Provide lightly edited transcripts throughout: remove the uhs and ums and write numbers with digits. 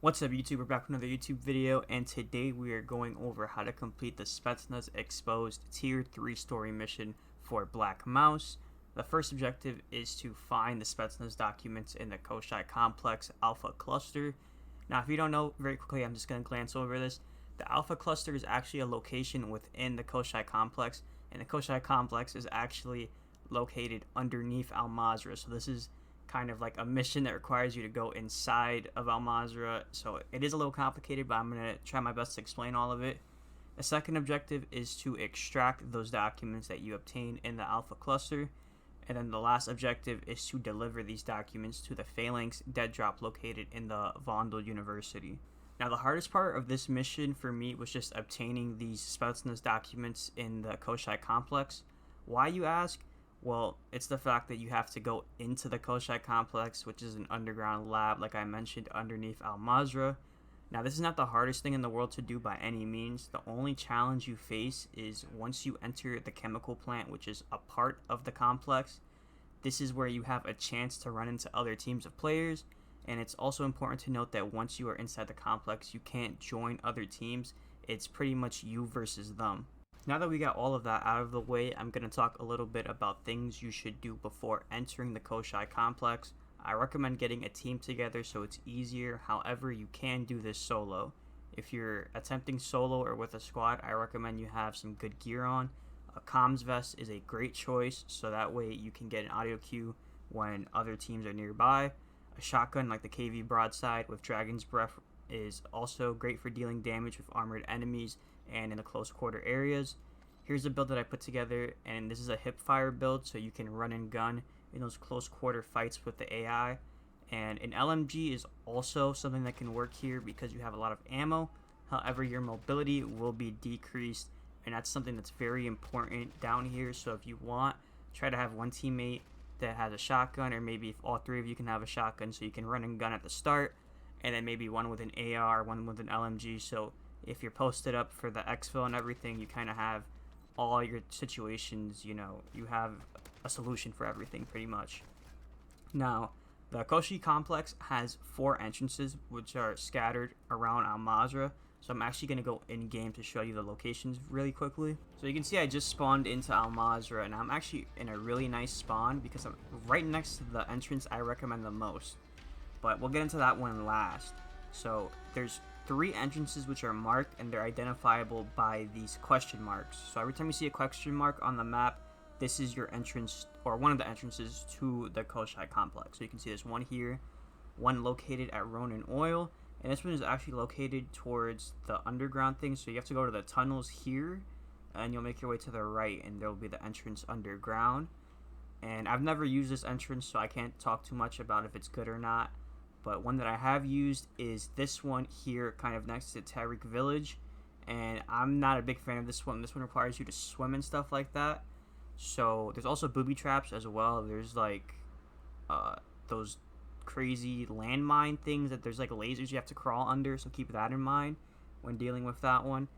What's up YouTube, we're back with another YouTube video, and today we are going over how to complete the Spetnaz Exposed Tier 3 story mission for Black Mous. The first objective is to find the Spetnaz documents in the Koshai Complex Alpha Cluster. Now if you don't know, very quickly I'm just going to glance over this. The Alpha Cluster is actually a location within the Koshai Complex, and the Koshai Complex is actually located underneath Al Mazrah, so this is kind of like a mission that requires you to go inside of Al Mazrah, so it is a little complicated, but I'm going to try my best to explain all of it. The second objective is to extract those documents that you obtain in the Alpha Cluster, and then the last objective is to deliver these documents to the Phalanx dead drop located in the Vondel University. Now the hardest part of this mission for me was just obtaining these Spetnaz documents in the Koshai Complex. Why, you ask? Well, it's the fact that you have to go into the Koshai Complex, which is an underground lab, like I mentioned, underneath Al Mazrah. Now, this is not the hardest thing in the world to do by any means. The only challenge you face is once you enter the chemical plant, which is a part of the complex. This is where you have a chance to run into other teams of players, and it's also important to note that once you are inside the complex, you can't join other teams. It's pretty much you versus them. Now that we got all of that out of the way, I'm going to talk a little bit about things you should do before entering the Koshai Complex. I recommend getting a team together so it's easier, however you can do this solo. If you're attempting solo or with a squad, I recommend you have some good gear on. A comms vest is a great choice, so that way you can get an audio cue when other teams are nearby. A shotgun like the KV broadside with Dragon's Breath is also great for dealing damage with armored enemies and in the close quarter areas. Here's a build that I put together, and this is a hip fire build, so you can run and gun in those close quarter fights with the AI. And an LMG is also something that can work here because you have a lot of ammo. However, your mobility will be decreased, and that's something that's very important down here. So if you want, try to have one teammate that has a shotgun, or maybe if all three of you can have a shotgun, so you can run and gun at the start, and then maybe one with an AR, one with an LMG. So if you're posted up for the exfil and everything, you kind of have all your situations, you have a solution for everything pretty much. Now, the Koshai Complex has 4 entrances which are scattered around Al Mazrah, so I'm actually going to go in game to show you the locations really quickly. So you can see I just spawned into Al Mazrah, and I'm actually in a really nice spawn because I'm right next to the entrance I recommend the most, but we'll get into that one last. So there's 3 entrances which are marked, and they're identifiable by these question marks. So every time you see a question mark on the map, this is your entrance, or one of the entrances to the Koshai Complex. So you can see there's one here, one located at Ronin Oil, and this one is actually located towards the underground thing. So you have to go to the tunnels here, and you'll make your way to the right, and there will be the entrance underground. And I've never used this entrance, so I can't talk too much about if it's good or not. But one that I have used is this one here, kind of next to Tariq Village, and I'm not a big fan of this one. This one requires you to swim and stuff like that. So there's also booby traps as well. There's like those crazy landmine things that there's like lasers you have to crawl under, so keep that in mind when dealing with that one.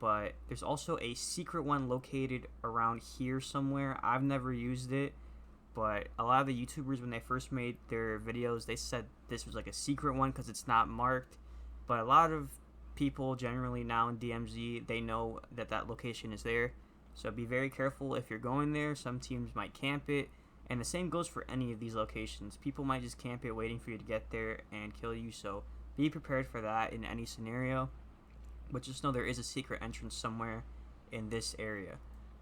But there's also a secret one located around here somewhere. I've never used it, but a lot of the YouTubers, when they first made their videos, they said this was like a secret one because it's not marked. But a lot of people generally now in DMZ, they know that that location is there. So be very careful if you're going there. Some teams might camp it. And the same goes for any of these locations. People might just camp it waiting for you to get there and kill you. So be prepared for that in any scenario. But just know there is a secret entrance somewhere in this area.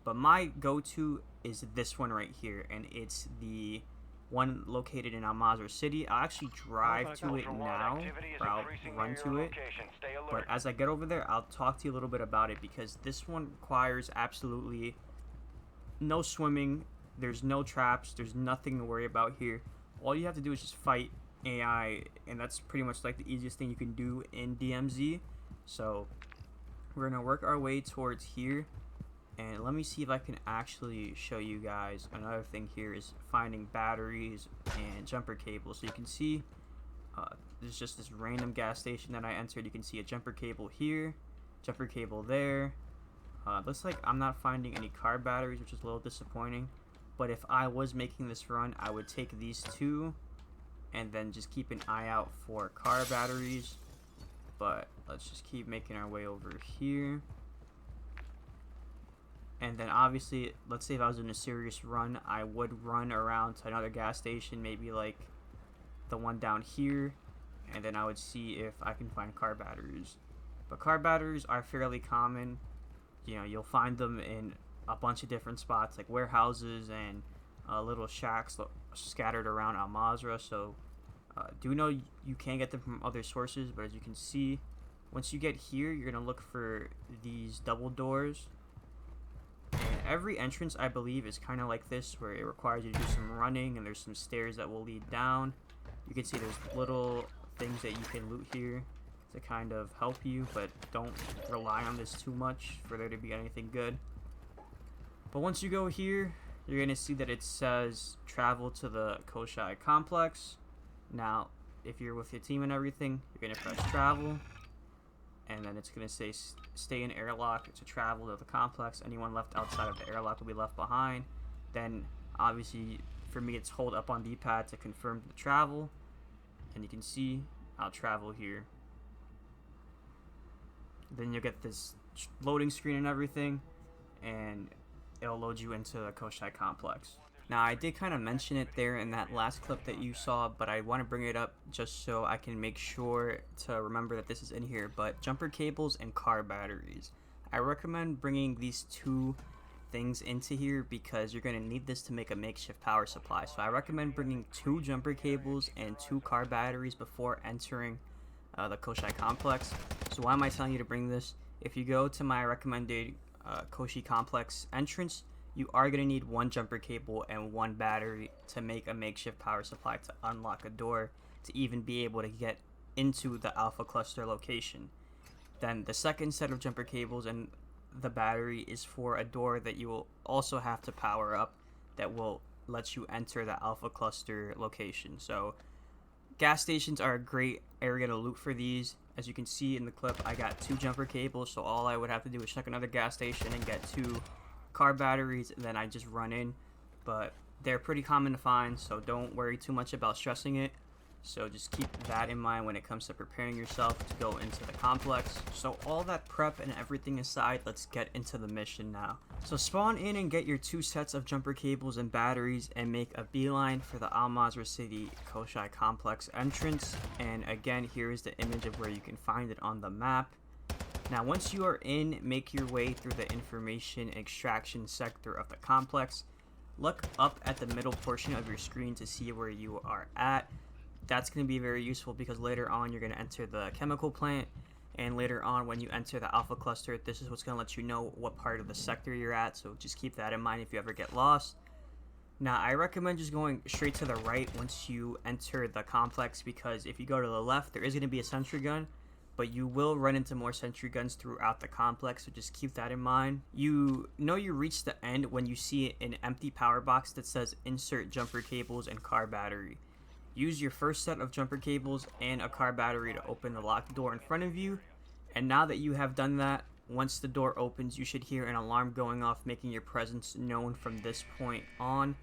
But my go-to is this one right here, and it's the one located in Al Mazrah City. I'll actually drive to it now, or I'll run to it. But as I get over there, I'll talk to you a little bit about it, because this one requires absolutely no swimming. There's no traps. There's nothing to worry about here. All you have to do is just fight AI, and that's pretty much like the easiest thing you can do in DMZ. So we're going to work our way towards here. And let me see if I can actually show you guys. Another thing here is finding batteries and jumper cables. So you can see there's just this random gas station that I entered. You can see a jumper cable here, jumper cable there. Looks like I'm not finding any car batteries, which is a little disappointing. But if I was making this run, I would take these 2 and then just keep an eye out for car batteries. but let's just keep making our way over here. And then obviously, let's say if I was in a serious run, I would run around to another gas station, maybe like the one down here, and then I would see if I can find car batteries. But car batteries are fairly common. You know, you'll find them in a bunch of different spots like warehouses and little shacks scattered around Al Mazrah. So do know you can get them from other sources, but as you can see, once you get here, you're gonna look for these double doors. And every entrance, I believe, is kind of like this, where it requires you to do some running, and there's some stairs that will lead down. You can see there's little things that you can loot here to kind of help you, but don't rely on this too much for there to be anything good. But once you go here, you're going to see that it says travel to the Koshai complex. Now, if you're with your team and everything, you're going to press travel, and then it's going to say stay in airlock to travel to the complex. Anyone left outside of the airlock will be left behind. Then obviously for me it's hold up on D-pad to confirm the travel, and you can see I'll travel here. Then you'll get this loading screen and everything, and it'll load you into the Koshai complex. Now, I did kind of mention it there in that last clip that you saw, but I want to bring it up just so I can make sure to remember that this is in here. But jumper cables and car batteries. I recommend bringing these two things into here because you're going to need this to make a makeshift power supply. So I recommend bringing 2 jumper cables and 2 car batteries before entering the Koshai complex. So why am I telling you to bring this? If you go to my recommended Koshai complex entrance, you are going to need 1 jumper cable and 1 battery to make a makeshift power supply to unlock a door to even be able to get into the Alpha Cluster location. Then the second set of jumper cables and the battery is for a door that you will also have to power up that will let you enter the Alpha Cluster location. So gas stations are a great area to loot for these. As you can see in the clip, I got 2 jumper cables, so all I would have to do is check another gas station and get 2 car batteries, and then I just run in. But they're pretty common to find, so don't worry too much about stressing it. So just keep that in mind when it comes to preparing yourself to go into the complex. So all that prep and everything aside, let's get into the mission now. So spawn in and get your 2 sets of jumper cables and batteries and make a beeline for the Al Mazrah City Koshai complex entrance. And again, here is the image of where you can find it on the map. Now once you are in, make your way through the information extraction sector of the complex. Look up at the middle portion of your screen to see where you are at. That's going to be very useful because later on you're going to enter the chemical plant, and later on when you enter the Alpha Cluster, this is what's going to let you know what part of the sector you're at, so just keep that in mind if you ever get lost. Now I recommend just going straight to the right once you enter the complex, because if you go to the left there is going to be a sentry gun, but you will run into more sentry guns throughout the complex, so just keep that in mind. You know you reach the end when you see an empty power box that says insert jumper cables and car battery. Use your first set of jumper cables and a car battery to open the locked door in front of you, and now that you have done that, once the door opens you should hear an alarm going off making your presence known from this point on.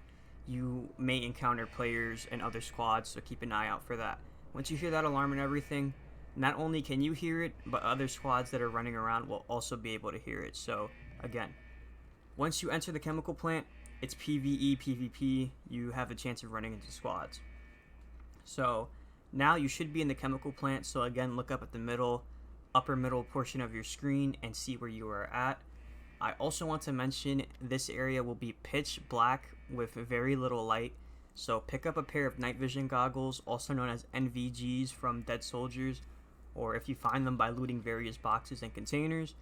You may encounter players and other squads, so keep an eye out for that. Once you hear that alarm and everything, not only can you hear it, but other squads that are running around will also be able to hear it. So again, once you enter the chemical plant, it's PvE, PvP, you have a chance of running into squads. So now you should be in the chemical plant, so again look up at the upper middle portion of your screen and see where you are at. I also want to mention this area will be pitch black with very little light, so pick up a pair of night vision goggles, also known as NVGs from Dead Soldiers, or if you find them by looting various boxes and containers,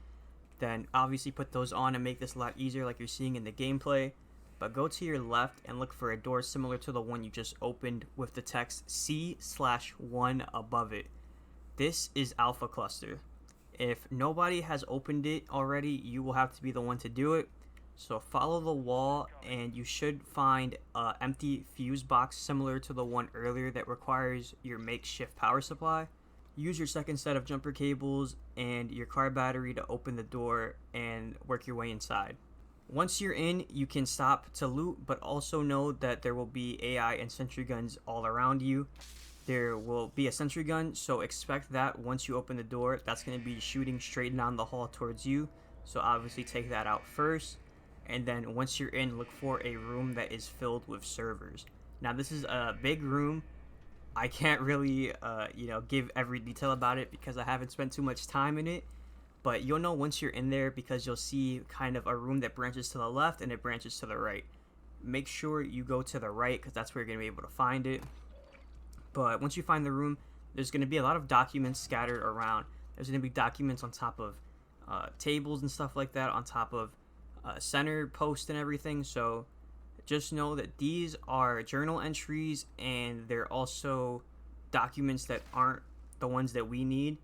then obviously put those on and make this a lot easier like you're seeing in the gameplay. But go to your left and look for a door similar to the one you just opened with the text C/1 above it. This is Alpha Cluster. If nobody has opened it already, you will have to be the one to do it. So follow the wall and you should find an empty fuse box similar to the one earlier that requires your makeshift power supply. Use your second set of jumper cables and your car battery to open the door and work your way inside. Once you're in, you can stop to loot, but also know that there will be AI and sentry guns all around you. there will be a sentry gun, so expect that once you open the door, that's going to be shooting straight down the hall towards you. So obviously take that out first, and then once you're in, look for a room that is filled with servers. Now this is a big room. I can't really, give every detail about it because I haven't spent too much time in it. But you'll know once you're in there because you'll see kind of a room that branches to the left and it branches to the right. Make sure you go to the right because that's where you're going to be able to find it. But once you find the room, there's going to be a lot of documents scattered around. There's going to be documents on top of tables and stuff like that, on top of center posts and everything. So just know that these are journal entries, and they're also documents that aren't the ones that we need.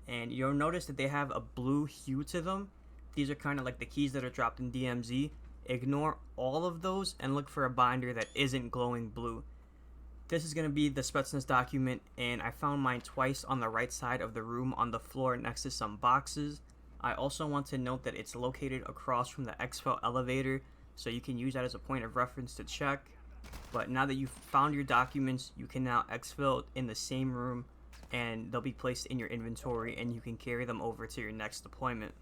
And you'll notice that they have a blue hue to them. These are kind of like the keys that are dropped in DMZ. Ignore all of those and look for a binder that isn't glowing blue. This is going to be the Spetnaz document, and I found mine twice on the right side of the room on the floor next to some boxes. I also want to note that it's located across from the exfil elevator, so you can use that as a point of reference to check. But now that you've found your documents, you can now exfil in the same room, and they'll be placed in your inventory, and you can carry them over to your next deployment.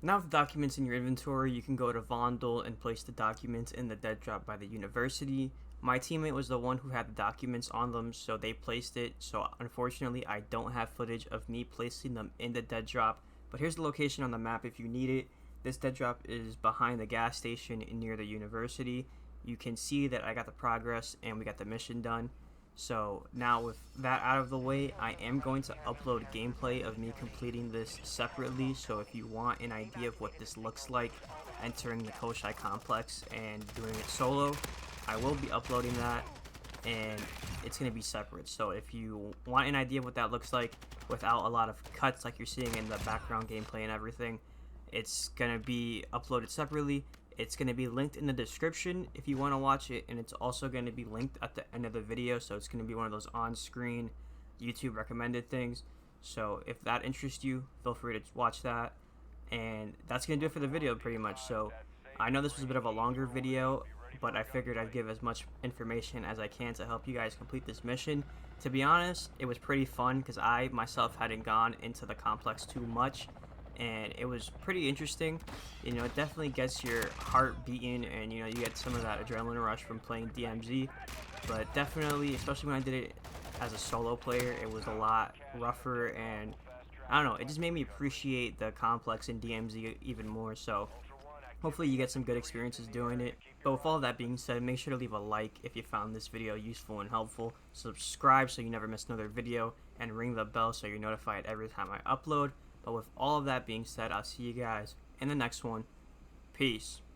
Now with the documents in your inventory, you can go to Vondel and place the documents in the dead drop by the university. My teammate was the one who had the documents on them, so they placed it. So unfortunately, I don't have footage of me placing them in the dead drop. But here's the location on the map if you need it. This dead drop is behind the gas station near the university. You can see that I got the progress and we got the mission done. So now with that out of the way, I am going to upload gameplay of me completing this separately. So if you want an idea of what this looks like entering the Koshai complex and doing it solo, I will be uploading that, and it's going to be separate. So if you want an idea of what that looks like without a lot of cuts like you're seeing in the background gameplay and everything, it's going to be uploaded separately. It's going to be linked in the description if you want to watch it, and it's also going to be linked at the end of the video. So it's going to be one of those on-screen YouTube recommended things. So if that interests you, feel free to watch that. And that's going to do it for the video pretty much. So I know this was a bit of a longer video, but I figured I'd give as much information as I can to help you guys complete this mission. To be honest, it was pretty fun because I myself hadn't gone into the complex too much, and it was pretty interesting. You know, it definitely gets your heart beating, and you know, you get some of that adrenaline rush from playing DMZ. But definitely, especially when I did it as a solo player, it was a lot rougher, and I don't know, it just made me appreciate the complex in DMZ even more. So hopefully you get some good experiences doing it. But with all that being said, make sure to leave a like if you found this video useful and helpful. Subscribe so you never miss another video, and ring the bell so you're notified every time I upload. But with all of that being said, I'll see you guys in the next one. Peace.